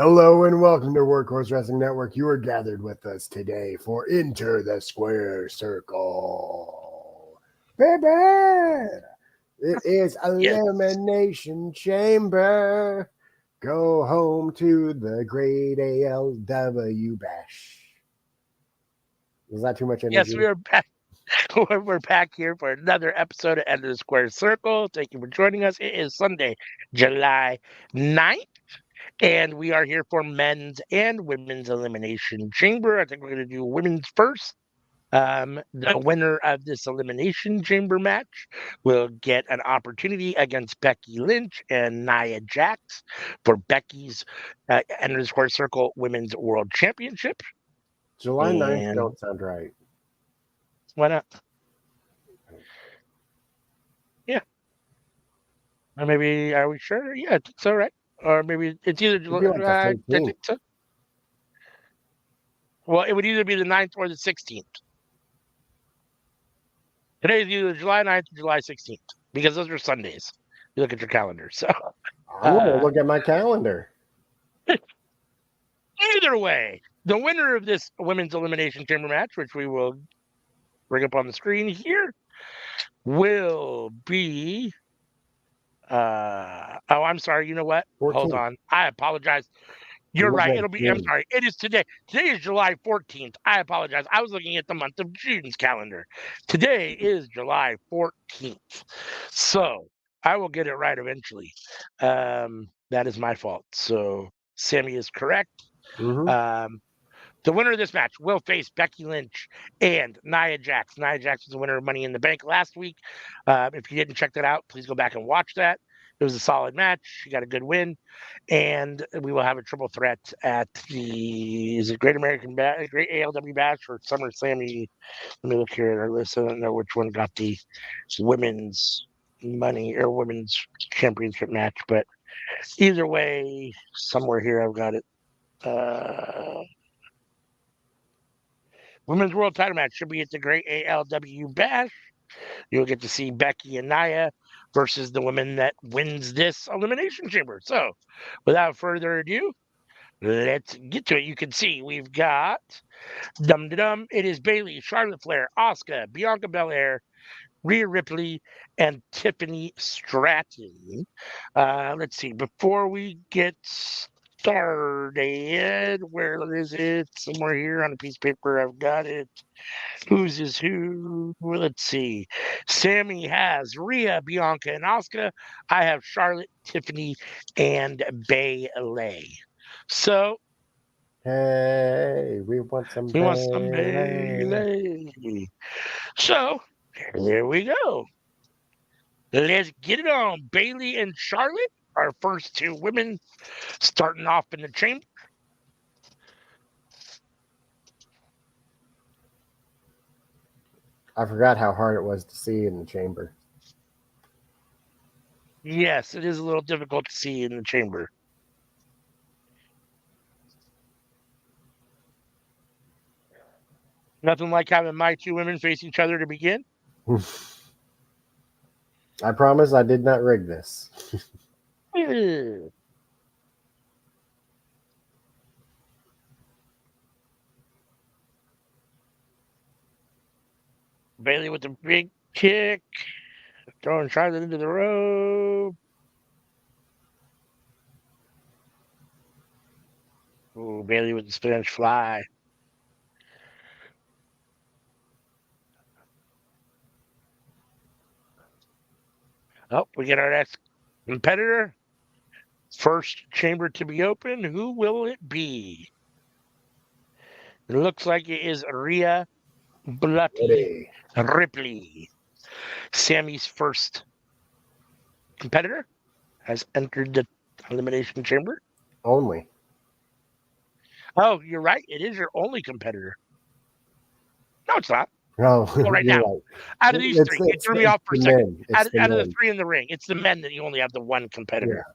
Hello and welcome to Workhorse Wrestling Network. You are gathered with us today for Enter the Square Circle. Baby! It is Elimination Chamber. Go home to the great ALW bash. Was that too much energy? Yes, we are back. We're back here for another episode of Enter the Square Circle. Thank you for joining us. It is Sunday, July 9th. And we are here for men's and women's elimination chamber. I think we're going to do women's first. The winner of this elimination chamber match will get an opportunity against Becky Lynch and Nia Jax for Becky's Enter the Square Circle Women's World Championship. July 9th don't sound right. Why not? Yeah. Or maybe, are we sure? Yeah, I think so, right? Or maybe it's either July. I think so. Well, it would either be the 9th or the 16th. Today is either July 9th or July 16th because those are Sundays. You look at your calendar. So I'm going to look at my calendar. Either way, the winner of this women's elimination chamber match, which we will bring up on the screen here, will be. I'm sorry. You know what? 14th. Hold on. I apologize. You're right. It'll be. I'm sorry. It is today. Today is July 14th. I apologize. I was looking at the month of June's calendar. Today is July 14th. So I will get it right eventually. That is my fault. So Sammy is correct. Mm-hmm. The winner of this match will face Becky Lynch and Nia Jax. Nia Jax was the winner of Money in the Bank last week. If you didn't check that out, please go back and watch that. It was a solid match. She got a good win. And we will have a triple threat at the Great American Bash, Great ALW Bash or SummerSlam. Let me look here at our list. I don't know which one got the women's money or women's championship match, but either way, somewhere here I've got it. Women's World Title match should be at the Great ALW Bash. You'll get to see Becky and Nia versus the woman that wins this elimination chamber. So, without further ado, let's get to it. You can see we've got it is Bayley, Charlotte Flair, Asuka, Bianca Belair, Rhea Ripley, and Tiffany Stratton. Let's see. Before we get started, where is it? Somewhere here on a piece of paper. I've got it. Who's is who? Let's see. Sammy has Rhea, Bianca, and Asuka. I have Charlotte, Tiffany, and Bayley. So, hey, we want some Bayley. So, here we go. Let's get it on. Bayley and Charlotte, our first two women starting off in the chamber. I forgot how hard it was to see in the chamber. Yes, it is a little difficult to see in the chamber. Nothing like having my two women face each other to begin. I promise I did not rig this. Bayley with the big kick, throwing Charlotte into the rope. Ooh, Bayley with the Spanish fly. Oh, we get our next competitor. First chamber to be open. Who will it be? It looks like it is Rhea Bloody Ripley. Sammy's first competitor has entered the elimination chamber. Only. Oh, you're right. It is your only competitor. No, it's not. Oh, well, right now. Right. Out of these three, it threw me off for a second. Out of the three in the ring, it's the men that you only have the one competitor. Yeah.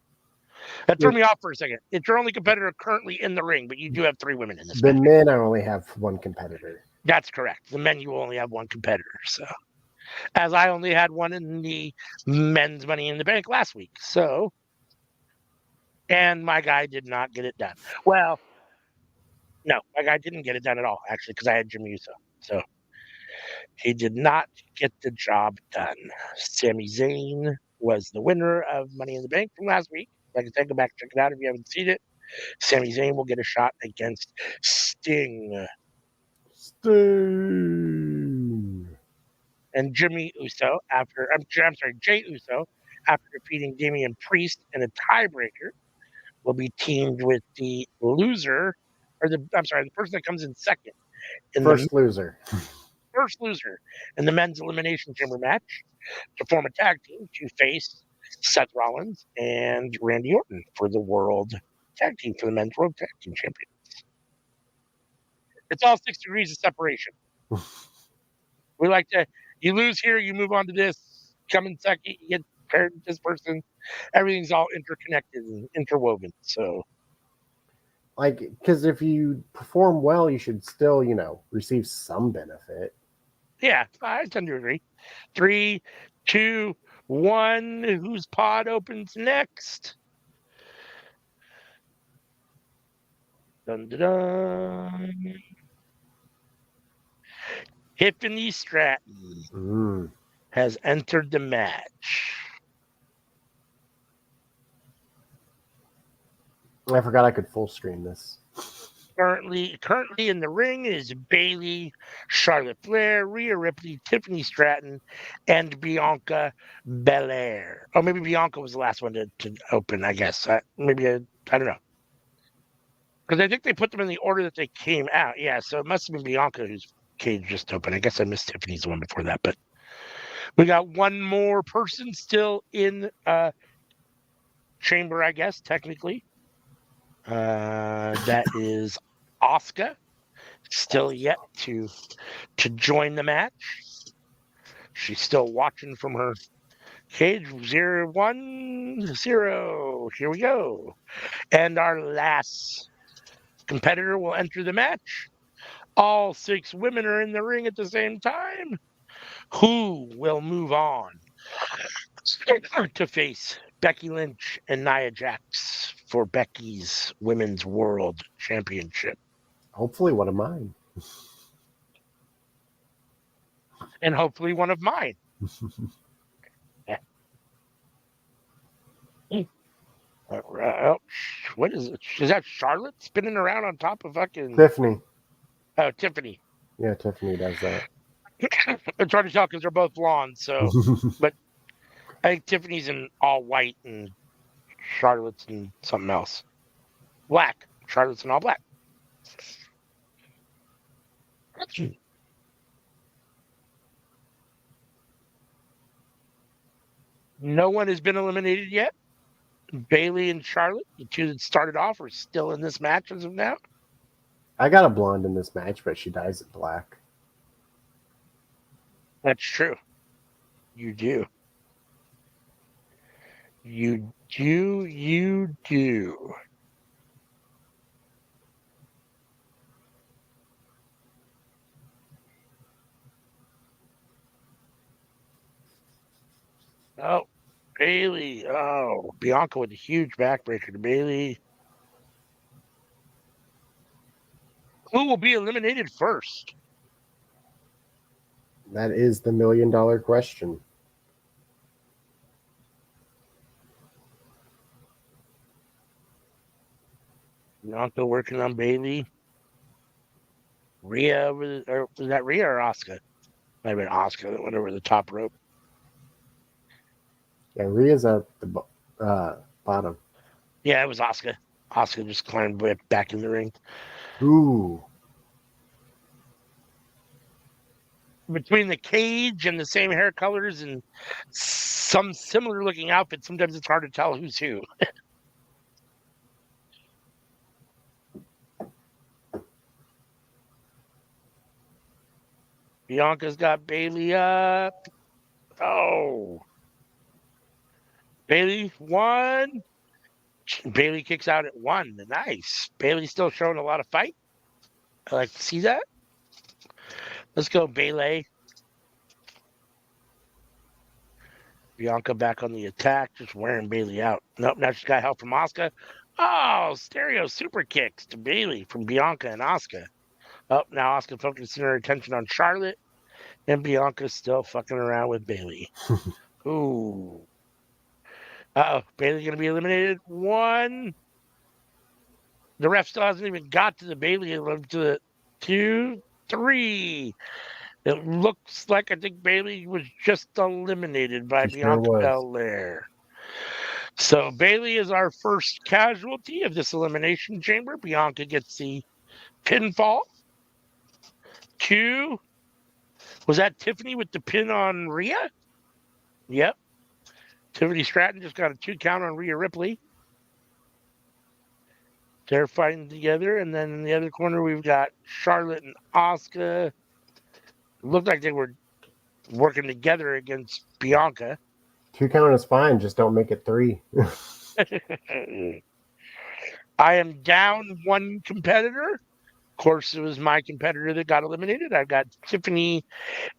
That threw me off for a second. It's your only competitor currently in the ring, but you do have three women in this match. The men, I only have one competitor. That's correct. The men, you only have one competitor. So, as I only had one in the men's Money in the Bank last week. So, And my guy did not get it done. Well, no, my guy didn't get it done at all, actually, because I had Jimmy Uso. So he did not get the job done. Sami Zayn was the winner of Money in the Bank from last week. Like I said, go back and check it out if you haven't seen it. Sami Zayn will get a shot against Sting. Sting. And Jimmy Uso Jay Uso, after defeating Damian Priest in a tiebreaker, will be teamed with the loser, the person that comes in second in First loser. First loser in the men's elimination chamber match to form a tag team to face Seth Rollins and Randy Orton for the world tag team, for the men's world tag team champion. It's all 6 degrees of separation. We like to, you lose here, you move on to this, come in second, you get paired with this person. Everything's all interconnected and interwoven. So, like, because if you perform well, you should still, receive some benefit. Yeah, I tend to agree. 3, 2, 1. Whose pod opens next? Dun, dun, dun. Tiffany Stratton has entered the match. I forgot I could full screen this. Currently in the ring is Bayley, Charlotte Flair, Rhea Ripley, Tiffany Stratton, and Bianca Belair. Oh, maybe Bianca was the last one to open, I guess. I don't know. Because I think they put them in the order that they came out. Yeah, so it must have been Bianca whose cage just opened. I guess I missed Tiffany's one before that. But we got one more person still in chamber, I guess, technically. That is Asuka, still yet to join the match. She's still watching from her cage. 0, 1, 0. Here we go. And our last competitor will enter the match. All 6 women are in the ring at the same time. Who will move on to face Becky Lynch and Nia Jax for Becky's Women's World Championship? Hopefully one of mine. And hopefully one of mine. What is it? Is that Charlotte spinning around on top of fucking Tiffany? Oh, Tiffany. Yeah, Tiffany does that. It's hard to tell because they're both blonde. So, but I think Tiffany's in all white and Charlotte's in something else. Black. Charlotte's in all black. No one has been eliminated yet. Bayley and Charlotte, the two that started off, are still in this match as of now. I got a blonde in this match, but she dyes it black. That's true. You do. You do. Oh, Bayley. Oh, Bianca with a huge backbreaker to Bayley. Who will be eliminated first? That is the $1 million question. Bianca working on Bayley. Rhea was that Rhea or Asuka? Might have been Asuka that went over the top rope. Yeah, Rhea's at the bottom. Yeah, it was Asuka. Asuka just climbed back in the ring. Ooh. Between the cage and the same hair colors and some similar looking outfits, sometimes it's hard to tell who's who. Bianca's got Bayley up. Oh. Bayley 1. Bayley kicks out at 1. Nice. Bayley's still showing a lot of fight. I like to see that. Let's go, Bayley. Bianca back on the attack, just wearing Bailey out. Nope, now she's got help from Asuka. Oh, stereo super kicks to Bailey from Bianca and Asuka. Oh, now Asuka focusing her attention on Charlotte, and Bianca's still fucking around with Bailey. Ooh. Uh-oh, Bailey gonna be eliminated. One. The ref still hasn't even got to the Bailey, to the 2, 3. It looks like I think Bailey was just eliminated by She sure Bianca was. Belair. So Bailey is our first casualty of this elimination chamber. Bianca gets the pinfall. 2. Was that Tiffany with the pin on Rhea? Yep. Tiffany Stratton just got a 2 count on Rhea Ripley. They're fighting together. And then in the other corner, we've got Charlotte and Asuka. It looked like they were working together against Bianca. 2 count is fine. Just don't make it 3. I am down 1 competitor. Of course, it was my competitor that got eliminated. I've got Tiffany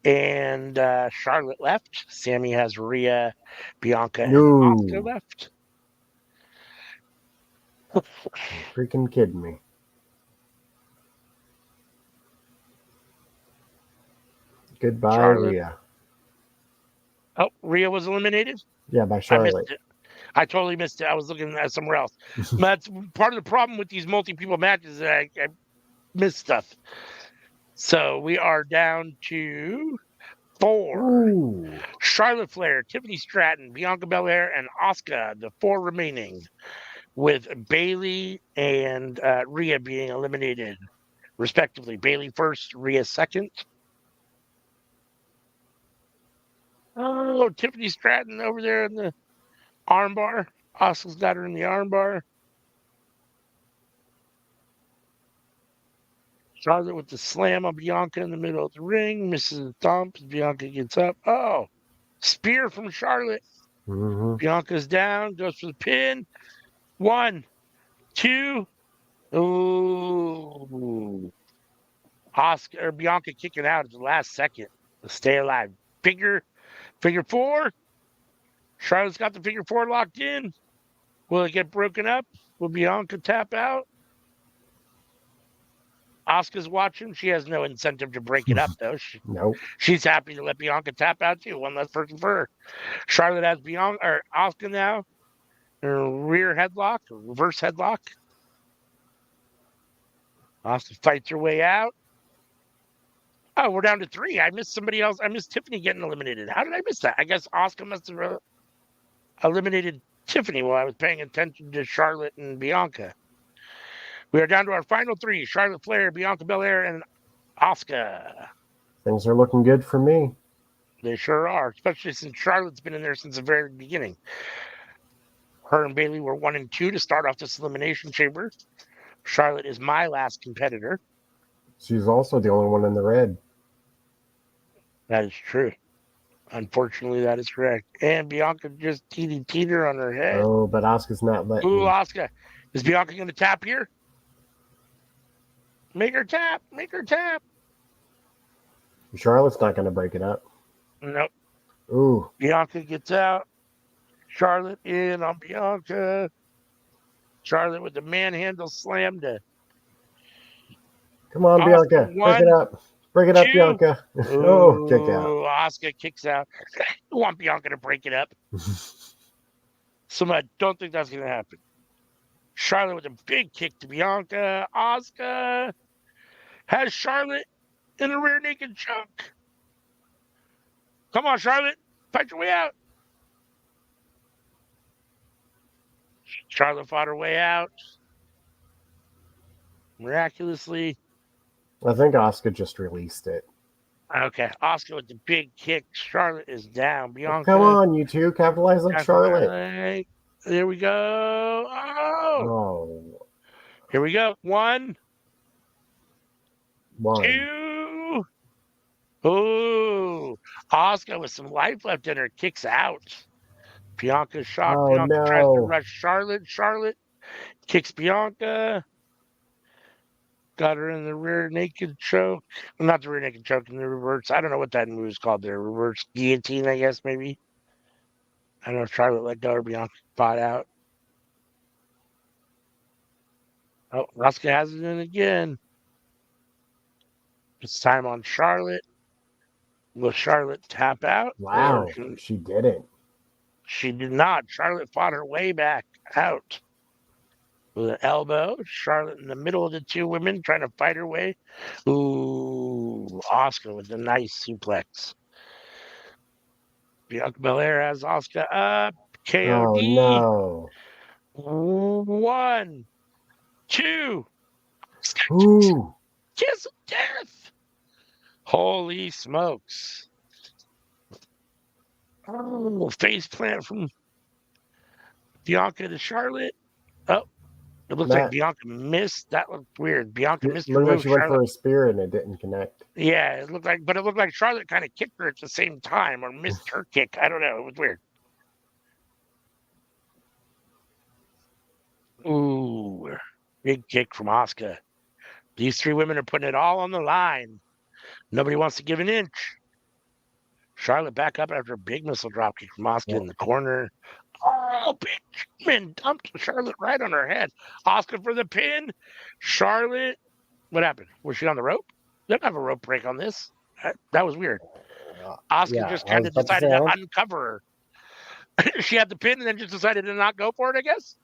and Charlotte left. Sammy has Rhea, Bianca, and Asuka left. Freaking kidding me. Goodbye, Charlotte. Rhea. Oh, Rhea was eliminated? Yeah, by Charlotte. I totally missed it. I was looking at somewhere else. That's part of the problem with these multi-people matches. I missed stuff. So we are down to 4. Ooh. Charlotte Flair, Tiffany Stratton, Bianca Belair, and Asuka, the 4 remaining, with Bailey and Rhea being eliminated, respectively. Bailey first, Rhea second. Oh, Tiffany Stratton over there in the armbar. Asuka's got her in the armbar. Charlotte with the slam on Bianca in the middle of the ring. Misses the thump. Bianca gets up. Oh, spear from Charlotte. Mm-hmm. Bianca's down. Goes for the pin. 1, 2. Ooh. Bianca kicking out at the last second to stay alive. Figure 4. Charlotte's got the figure 4 locked in. Will it get broken up? Will Bianca tap out? Asuka's watching. She has no incentive to break it up, though. Nope. She's happy to let Bianca tap out, too. One less person for her. Charlotte has Asuka now. Her rear headlock, or reverse headlock. Asuka fights her way out. Oh, we're down to 3. I missed somebody else. I missed Tiffany getting eliminated. How did I miss that? I guess Asuka must have eliminated Tiffany while I was paying attention to Charlotte and Bianca. We are down to our final 3. Charlotte Flair, Bianca Belair, and Asuka. Things are looking good for me. They sure are, especially since Charlotte's been in there since the very beginning. Her and Bailey were 1 and 2 to start off this elimination chamber. Charlotte is my last competitor. She's also the only one in the red. That is true. Unfortunately, that is correct. And Bianca just teetered her on her head. Oh, but Asuka's not letting. Ooh, Asuka. Is Bianca going to tap here? Make her tap. Make her tap. Charlotte's not going to break it up. Nope. Ooh. Bianca gets out. Charlotte in on Bianca. Charlotte with the manhandle slam to. Come on, Bianca. Break it up. Break it up, Bianca. Oh, kick out. Asuka kicks out. I want Bianca to break it up. So I don't think that's going to happen. Charlotte with a big kick to Bianca. Asuka has Charlotte in a rear naked choke. Come on, Charlotte. Fight your way out. Charlotte fought her way out. Miraculously. I think Asuka just released it. Okay. Asuka with the big kick. Charlotte is down. Bianca. Come on, you two. Capitalize on Charlotte. There we go. Oh. Here we go. 1. 2. Ooh. Asuka with some life left in her kicks out. Bianca's shocked. Oh, Bianca no. tries to rush Charlotte. Charlotte kicks Bianca. Got her in the rear naked choke. Well, not the rear naked choke, in the reverse. I don't know what that move is called there. Reverse guillotine, I guess, maybe. I don't know if Charlotte let go or Bianca fought out. Oh, Asuka has it in again. It's time on Charlotte. Will Charlotte tap out? Wow, she didn't. She did not. Charlotte fought her way back out with an elbow. Charlotte in the middle of the two women trying to fight her way. Ooh, Asuka with a nice suplex. Bianca Belair has Asuka up. KOD. Oh, no. 1, 2. Ooh. Kiss of death. Holy smokes. Oh, face plant from Bianca to Charlotte. Oh, it looks like Bianca missed. That looked weird. Bianca missed her Looked like move. she went for a spear and it didn't connect. Yeah, it looked like Charlotte kind of kicked her at the same time or missed her kick. I don't know. It was weird. Ooh, big kick from Asuka. These three women are putting it all on the line. Nobody wants to give an inch. Charlotte back up after a big missile drop kick from Asuka in the corner. Oh, big man dumped Charlotte right on her head. Asuka for the pin. Charlotte, what happened? Was she on the rope? They don't have a rope break on this. That was weird. Asuka just kind of decided to uncover her. She had the pin and then just decided to not go for it, I guess.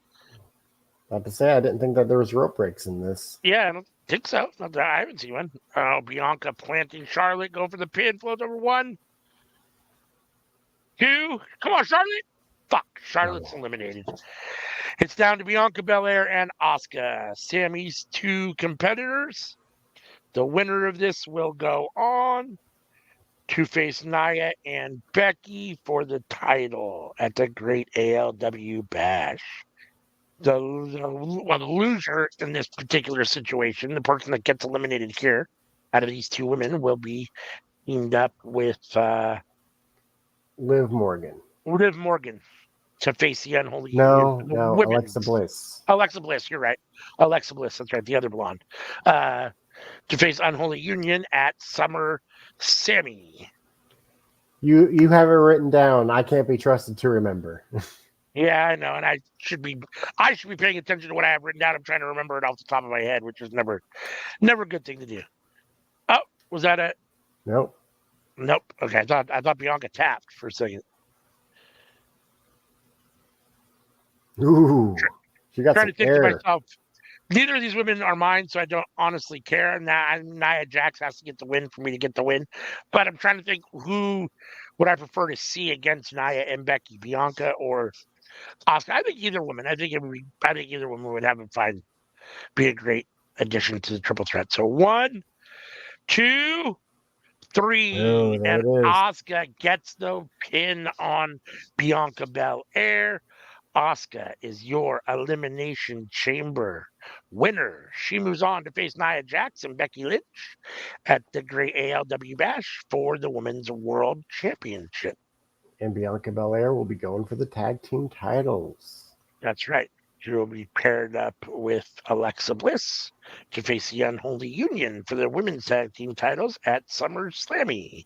About to say, I didn't think that there was rope breaks in this. Yeah, I don't think so. I haven't seen one. Oh, Bianca planting Charlotte, going for the pin, floats over 1, 2. Come on, Charlotte. Fuck, Charlotte's eliminated. It's down to Bianca Belair and Asuka, Sammy's 2 competitors. The winner of this will go on to face Nia and Becky for the title at the Great ALW Bash. The loser in this particular situation, the person that gets eliminated here out of these 2 women, will be teamed up with Liv Morgan to face the Unholy Union. No, Alexa Bliss. Alexa Bliss, you're right. Alexa Bliss, that's right, the other blonde. To face Unholy Union at Summer Sammy. You have it written down. I can't be trusted to remember. Yeah, I know, and I should be paying attention to what I have written down. I'm trying to remember it off the top of my head, which is never a good thing to do. Oh, was that it? Nope. Okay, I thought Bianca tapped for a second. Ooh, she got trying some to think air. to myself, neither of these women are mine, so I don't honestly care. Nia Jax has to get the win for me to get the win. But I'm trying to think who would I prefer to see against Nia and Becky, Bianca or Asuka. I think either woman. I think either woman would have a fine, be a great addition to the triple threat. So 1, 2, 3, and Asuka gets the pin on Bianca Belair. Asuka is your Elimination Chamber winner. She moves on to face Nia Jax and Becky Lynch at the Great ALW Bash for the Women's World Championship. And Bianca Belair will be going for the tag team titles. That's right. She will be paired up with Alexa Bliss to face the Unholy Union for the women's tag team titles at Summer Sammy.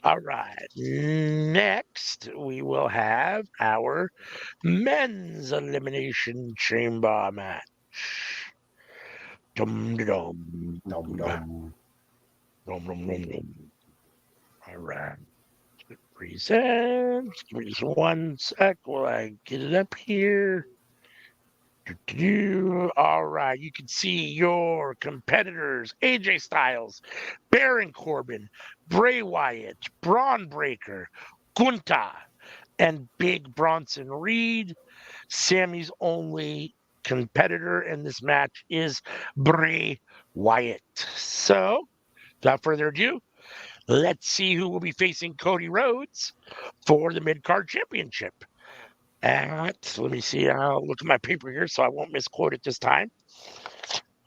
All right. Next, we will have our men's Elimination Chamber match. Dum dum dum dum dum dum dum. All right. Present. Give me just 1 sec while I get it up here. All right, you can see your competitors: AJ Styles, Baron Corbin, Bray Wyatt, Braun Breaker, Gunther, and Big Bronson Reed. Sammy's only competitor in this match is Bray Wyatt. So, without further ado, let's see who will be facing Cody Rhodes for the mid-card championship. Let me see. I'll look at my paper here so I won't misquote it this time.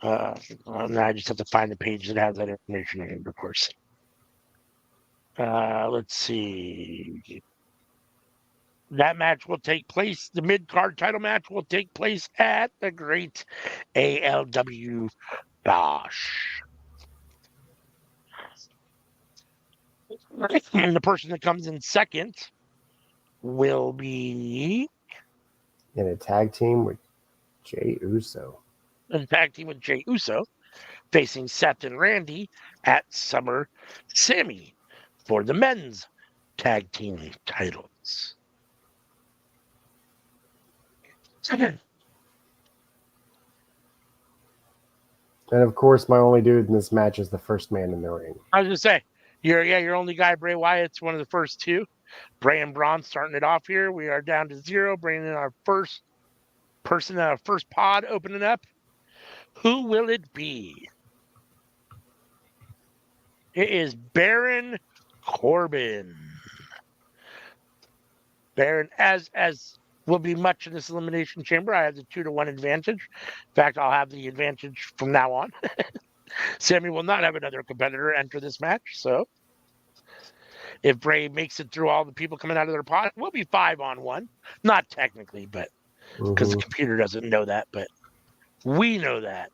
Now I just have to find the page that has that information in it, of course. Let's see. That match will take place, the mid-card title match will take place at the Great ALW Bash. And the person that comes in second will be In a tag team with Jey Uso. in a tag team with Jey Uso, facing Seth and Randy at Summer Sammy for the men's tag team titles. And of course, my only dude in this match is the first man in the ring. I was gonna say, your only guy, Bray Wyatt's one of the first two. Bray and Braun starting it off here. We are down to 0, bringing in our first person, first pod opening up. Who will it be? It is Baron Corbin. Baron, as will be much in this Elimination Chamber. I have the 2-1 advantage. In fact, I'll have the advantage from now on. Sammy will not have another competitor enter this match. So if Bray makes it through all the people coming out of their pod, we'll be 5-on-1. Not technically, but because the computer doesn't know that, but we know that.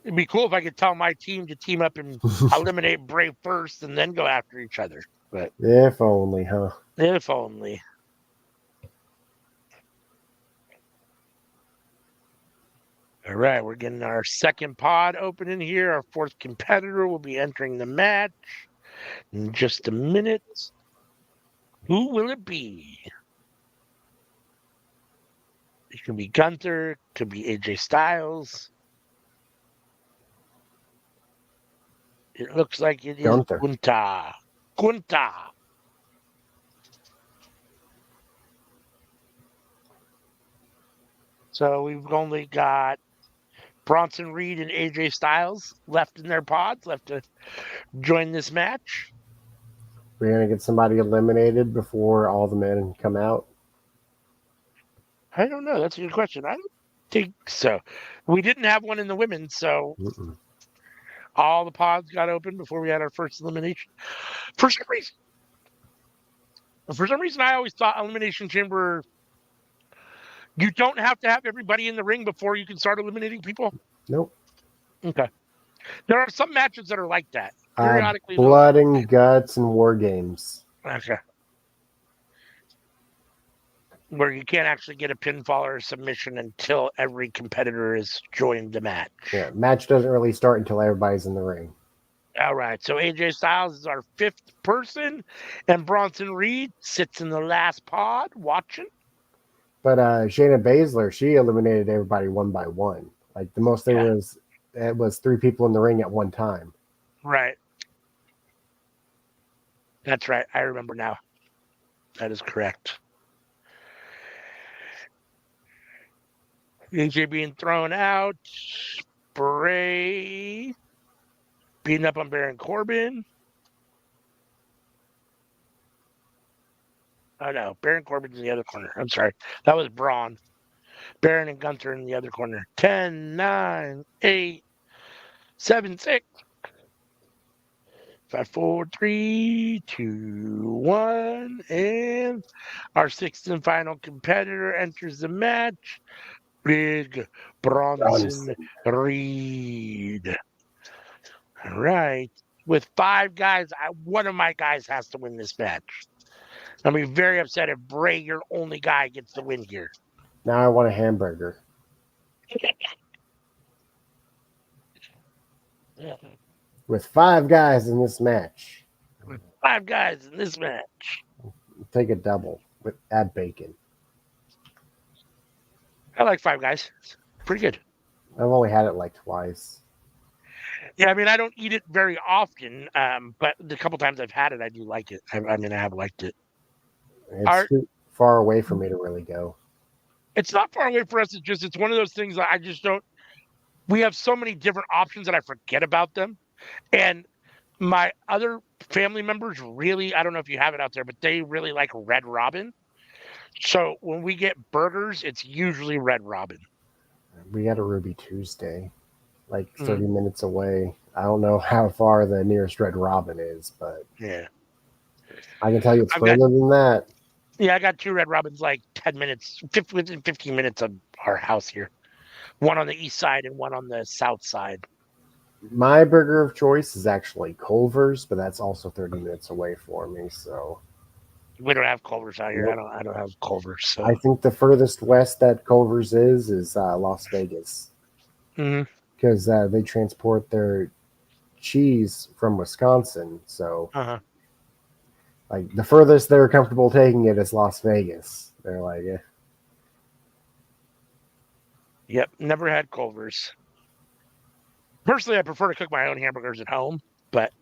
It'd be cool if I could tell my team to team up and eliminate Bray first and then go after each other. But if only, huh? If only. All right, we're getting our second pod opening here. Our fourth competitor will be entering the match in just a minute. Who will it be? It could be Gunther, it could be AJ Styles. It looks like it is Gunther. Gunta. So we've only got Bronson Reed and AJ Styles left in their pods, left to join this match. We're going to get somebody eliminated before all the men come out. I don't know. That's a good question. I don't think so. We didn't have one in the women, so all the pods got open before we had our first elimination. For some reason, I always thought Elimination Chamber, you don't have to have everybody in the ring before you can start eliminating people. Nope. Okay. There are some matches that are like that. Periodically, blood and guts and war games. Okay. Where you can't actually get a pinfall or a submission until every competitor has joined the match. Yeah, match doesn't really start until everybody's in the ring. All right, so AJ Styles is our fifth person, and Bronson Reed sits in the last pod watching. But Shayna Baszler, she eliminated everybody one by one. Like the most it was 3 people in the ring at one time. Right. That's right. I remember now. That is correct. AJ being thrown out. Bray beating up on Baron Corbin. Oh, no. Baron Corbin's in the other corner. I'm sorry. That was Braun. Baron and Gunther in the other corner. 10, 9, 8, 7, 6. 5, 4, 3, 2, 1. And our sixth and final competitor enters the match. Big Bronson Reed. All right. With 5 guys, one of my guys has to win this match. I'll be very upset if Bray, your only guy, gets the win here. Now I want a hamburger. With 5 guys in this match. With 5 guys in this match. Take a double. Add bacon. I like 5 guys. Pretty good. I've only had it like twice. Yeah, I mean, I don't eat it very often, but the couple times I've had it, I do like it. I have liked it. It's too far away for me to really go. It's not far away for us. It's one of those things that I just don't. We have so many different options that I forget about them. And my other family members really, I don't know if you have it out there, but they really like Red Robin. So when we get burgers, it's usually Red Robin. We got a Ruby Tuesday, like 30 minutes away. I don't know how far the nearest Red Robin is, but yeah, I can tell you it's further than that. Yeah, I got 2 Red Robins like 10 minutes, within 15 minutes of our house here. One on the east side and one on the south side. My burger of choice is actually Culver's, but that's also 30 minutes away for me. So We don't have Culver's out here. nope. I don't have Culver's. So. I think the furthest west that Culver's is Las Vegas, because they transport their cheese from Wisconsin. So like the furthest they're comfortable taking it is Las Vegas. They're like, yeah. Yep, never had Culver's. Personally, I prefer to cook my own hamburgers at home, but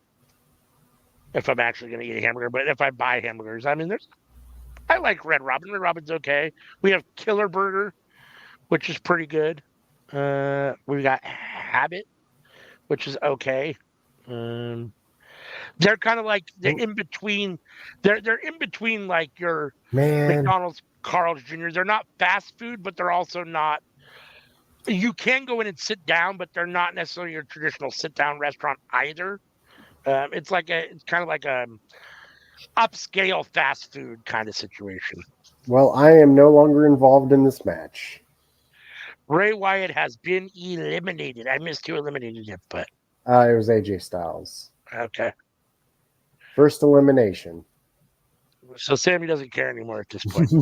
if I'm actually going to eat a hamburger, but if I buy hamburgers, I mean, I like Red Robin. Red Robin's okay. We have Killer Burger, which is pretty good. We got Habit, which is okay. They're kind of like they're in between. They're in between like your McDonald's, Carl's Jr. They're not fast food, but they're also not. You can go in and sit down, but they're not necessarily your traditional sit down restaurant either. It's kind of like a upscale fast food kind of situation. Well, I am no longer involved in this match. Bray Wyatt has been eliminated. I missed who eliminated him, but it was AJ Styles. Okay. First elimination. So Sammy doesn't care anymore at this point.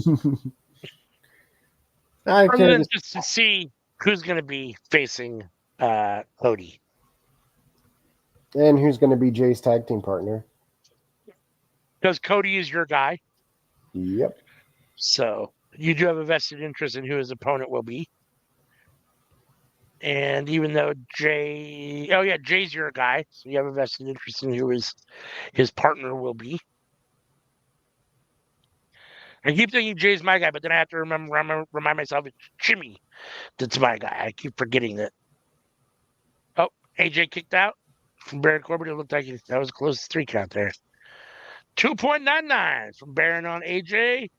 Other than just to see who's going to be facing Cody. And who's going to be Jay's tag team partner. Because Cody is your guy. Yep. So you do have a vested interest in who his opponent will be. And even though Jay's your guy, so you have a vested interest in who his partner will be. I keep thinking Jay's my guy, but then I have to remind myself it's Jimmy that's my guy. I keep forgetting that. Oh, AJ kicked out from Baron Corbin. It looked like that was a close 3 count there. 2.99 from Baron on AJ.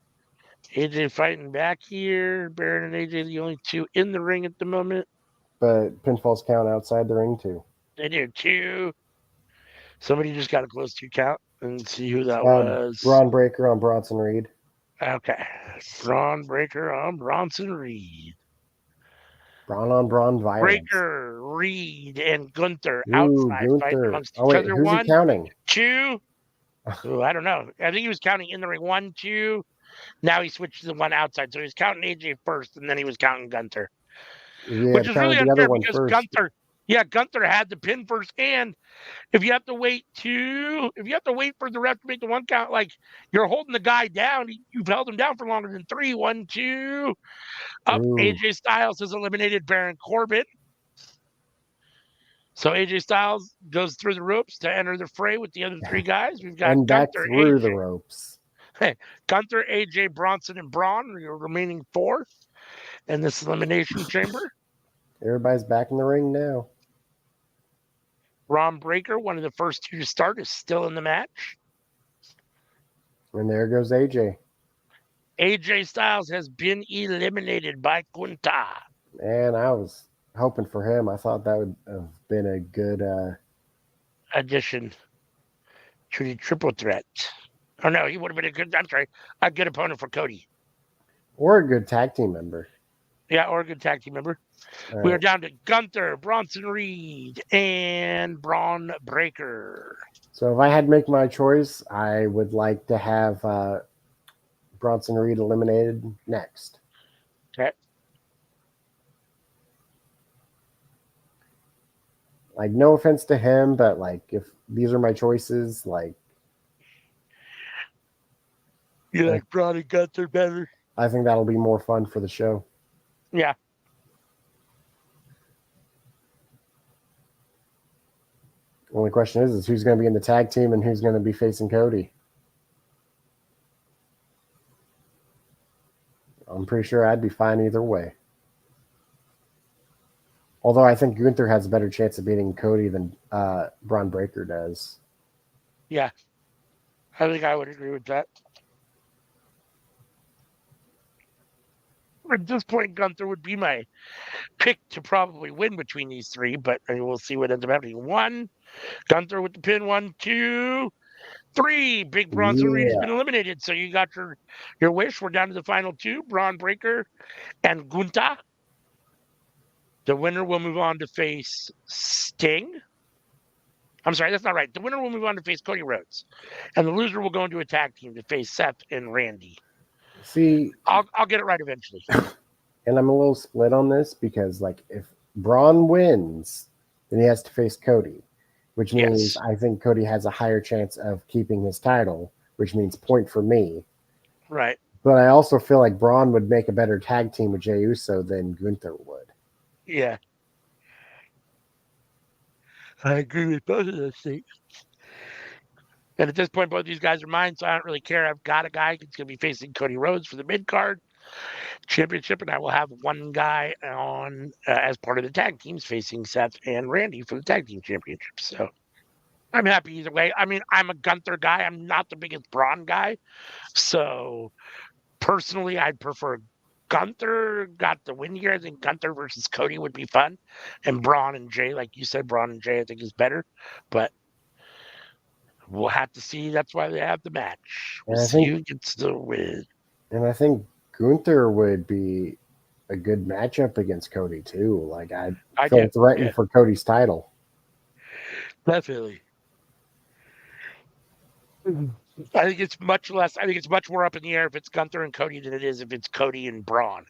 AJ fighting back here. Baron and AJ the only 2 in the ring at the moment. But pinfalls count outside the ring too. They do 2. Somebody just got a close 2 count and see who that was. Braun Breaker on Bronson Reed. Okay. Braun Breaker on Bronson Reed. Braun on Braun violence. Breaker, Reed, and Gunther outside fighting amongst each other. Who's 1, he counting? 2. Oh, I don't know. I think he was counting in the ring 1, 2. Now he switched to the one outside. So he was counting AJ first, and then he was counting Gunther. Yeah, which is really unfair because Gunther had the pin first. And if you have to wait for the ref to make the 1 count, like you're holding the guy down, you've held him down for longer than 3. 1, 2. Up. Ooh. AJ Styles has eliminated Baron Corbin. So AJ Styles goes through the ropes to enter the fray with the other 3 guys. We've got and back through the ropes. Gunther, AJ, Bronson, and Braun are your remaining 4 in this elimination chamber. Everybody's back in the ring now. Braun Breaker, one of the first 2 to start, is still in the match. And there goes AJ. AJ Styles has been eliminated by Gunther. And I was hoping for him. I thought that would have been a good addition to the triple threat. Oh no, he would have been a good opponent for Cody. Or a good tag team member. Yeah, or a good tag team member. All we are down to Gunther, Bronson Reed, and Braun Breaker. So if I had to make my choice, I would like to have Bronson Reed eliminated next. Okay. Like, no offense to him, but like, if these are my choices, like, you like Braun and Gunther better? I think that'll be more fun for the show. Yeah. Only question is who's going to be in the tag team and who's going to be facing Cody. I'm pretty sure I'd be fine either way. Although I think Gunther has a better chance of beating Cody than Braun Breaker does. Yeah. I think I would agree with that. At this point, Gunther would be my pick to probably win between these 3, but we'll see what ends up happening. 1, Gunther with the pin. 1, 2, 3. Big Bronson Reed has been eliminated. So you got your wish. We're down to the final 2, Braun Breaker and Gunther. The winner will move on to face Sting. I'm sorry, that's not right. The winner will move on to face Cody Rhodes, and the loser will go into a tag team to face Seth and Randy. See, I'll get it right eventually. And I'm a little split on this because, like, if Braun wins, then he has to face Cody, which means I think Cody has a higher chance of keeping his title, which means point for me. Right. But I also feel like Braun would make a better tag team with Jey Uso than Gunther would. Yeah. I agree with both of those things. And at this point, both these guys are mine, so I don't really care. I've got a guy that's going to be facing Cody Rhodes for the mid-card championship, and I will have one guy on as part of the tag teams facing Seth and Randy for the tag team championship. So I'm happy either way. I mean, I'm a Gunther guy. I'm not the biggest Braun guy. So personally, I'd prefer Gunther got the win here. I think Gunther versus Cody would be fun. And Braun and Jay, like you said, Braun and Jay I think is better. But we'll have to see. That's why they have the match. We'll see who gets the win. And I think Gunther would be a good matchup against Cody too. Like I feel threatened for Cody's title. Definitely. I think it's much more up in the air if it's Gunther and Cody than it is if it's Cody and Braun.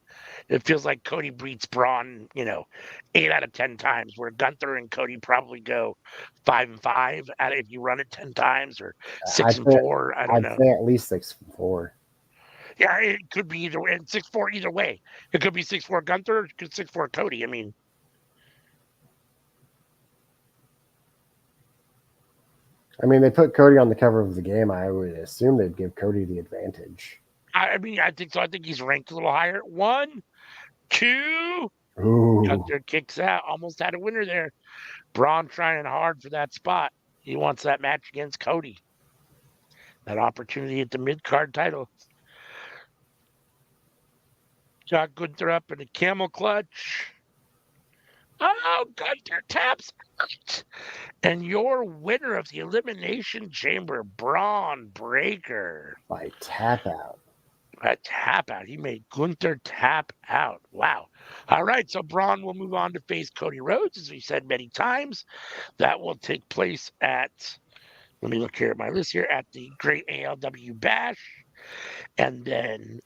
It feels like Cody beats Braun, 8 out of 10 times, where Gunther and Cody probably go 5 and 5 if you run it 10 times, or 6 and 4. I don't know. I'd say at least 6 and 4. Yeah, it could be either way. And 6-4 either way. It could be 6-4 Gunther, it could 6-4 Cody. I mean, they put Cody on the cover of the game. I would assume they'd give Cody the advantage. I think so. I think he's ranked a little higher. 1, 2. Ooh. Gunther kicks out. Almost had a winner there. Braun trying hard for that spot. He wants that match against Cody. That opportunity at the mid-card title. Got Gunther up in a camel clutch. Oh, Gunther taps out. And your winner of the Elimination Chamber, Braun Breaker. By tap out. By tap out. He made Gunther tap out. Wow. All right, so Braun will move on to face Cody Rhodes, as we said many times. That will take place at, let me look here at my list here, at the Great ALW Bash. And then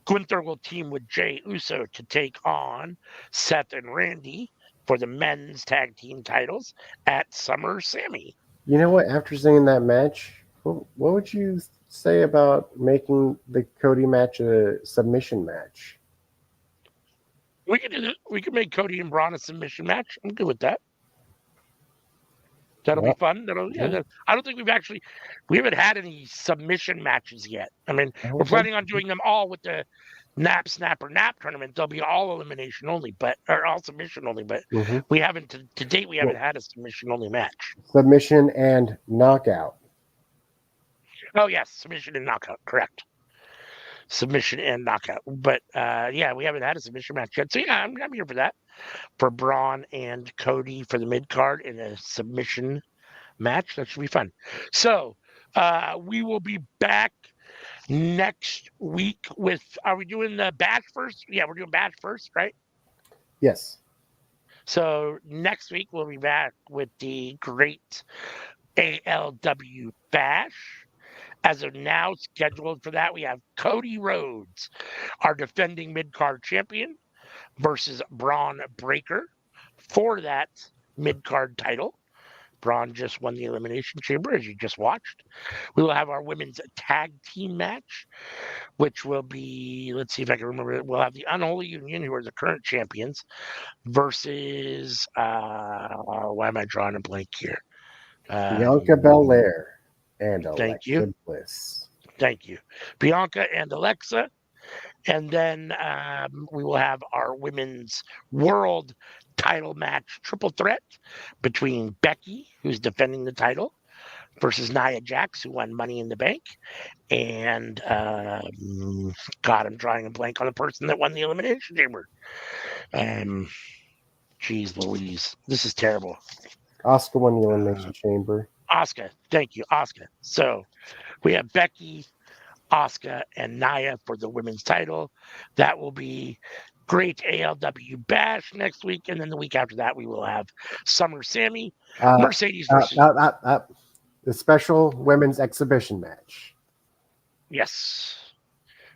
Gunther will team with Jey Uso to take on Seth and Randy for the men's tag team titles at Summer Sammy. You know what? After seeing that match, what would you say about making the Cody match a submission match? We can do that. We can make Cody and Braun a submission match. I'm good with that. That'll be fun. I don't think we haven't had any submission matches yet. I mean, we're planning on doing them all with the Nap, Snap, or Nap tournament. They'll be all elimination only, or all submission only. But we haven't, to date, we haven't had a submission only match. Submission and knockout. Oh, yes. Submission and knockout. Correct. Submission and knockout. But, we haven't had a submission match yet. So, yeah, I'm here for that. For Braun and Cody for the mid-card in a submission match. That should be fun. So, we will be back next week with, are we doing the batch first? Yeah, we're doing batch first, right? Yes. So, next week we'll be back with the Great ALW Bash. As of now, scheduled for that, we have Cody Rhodes, our defending mid-card champion, versus Braun Breaker for that mid-card title. Braun just won the Elimination Chamber, as you just watched. We will have our women's tag team match, which will be, let's see if I can remember it. We'll have the Unholy Union, who are the current champions, versus, why am I drawing a blank here? Bianca Belair and Alexa Bliss. Thank you. Bianca and Alexa. And then we will have our women's world title match triple threat between Becky, who's defending the title, versus Nia Jax, who won Money in the Bank. And, God, I'm drawing a blank on the person that won the Elimination Chamber. Jeez Louise. This is terrible. Asuka won the Elimination Chamber. Asuka. Thank you, Asuka. So we have Becky, Asuka, and Nia for the women's title. That will be great ALW Bash next week, and then the week after that we will have Summer Sammy, Mercedes versus the special women's exhibition match. Yes,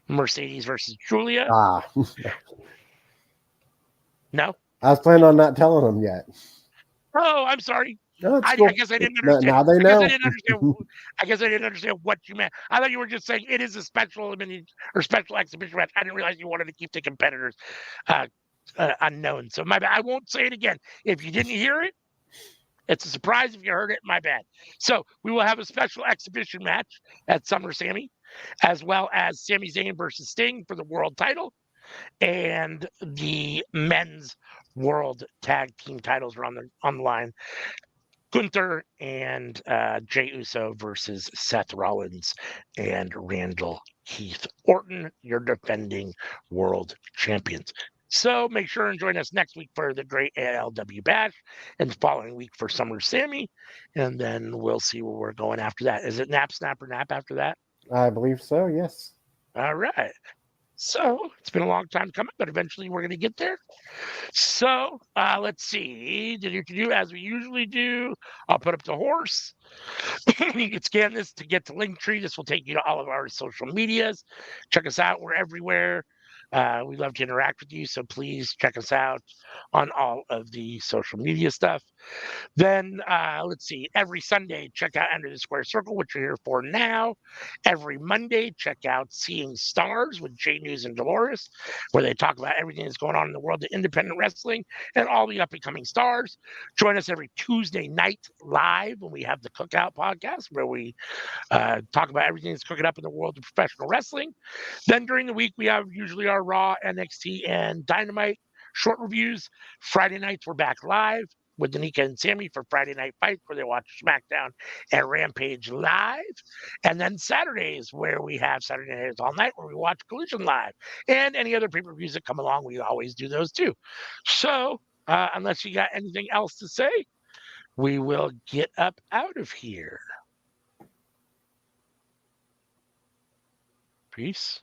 Mercedes versus Julia. No, I was planning on not telling them yet. Oh, I'm sorry. No, I cool. guess I didn't understand. Now they know. I guess I didn't understand what you meant. I thought you were just saying it is a special elimination or special exhibition match. I didn't realize you wanted to keep the competitors unknown. So my bad. I won't say it again. If you didn't hear it, it's a surprise. If you heard it, my bad. So we will have a special exhibition match at Summer Sammy, as well as Sami Zayn versus Sting for the world title, and the men's world tag team titles are on the line. Gunther and Jey Uso versus Seth Rollins and Randall Keith Orton, your defending world champions. So make sure and join us next week for the great ALW Bash, and the following week for Summer Sammy, and then we'll see where we're going after that. Is it Nap, Snap, or Nap after that? I believe so, yes. All right. So it's been a long time coming, but eventually we're going to get there. So let's see. Do as we usually do. I'll put up the horse. You can scan this to get to Linktree. This will take you to all of our social medias. Check us out. We're everywhere. We love to interact with you, so please check us out on all of the social media stuff. Then let's see. Every Sunday, check out Under the Square Circle, which you're here for now. Every Monday, check out Seeing Stars with Jay News and Dolores, where they talk about everything that's going on in the world of independent wrestling and all the up and coming stars. Join us every Tuesday night live when we have the Cookout podcast, where we talk about everything that's cooking up in the world of professional wrestling. Then during the week, we have usually our Raw, NXT, and Dynamite short reviews. Friday nights, we're back live with Danica and Sammy for Friday Night Fight, where they watch SmackDown and Rampage live. And then Saturdays, where we have Saturday Nights All Night, where we watch Collision live. And any other pay-per-views that come along, we always do those too. So unless you got anything else to say, we will get up out of here. Peace.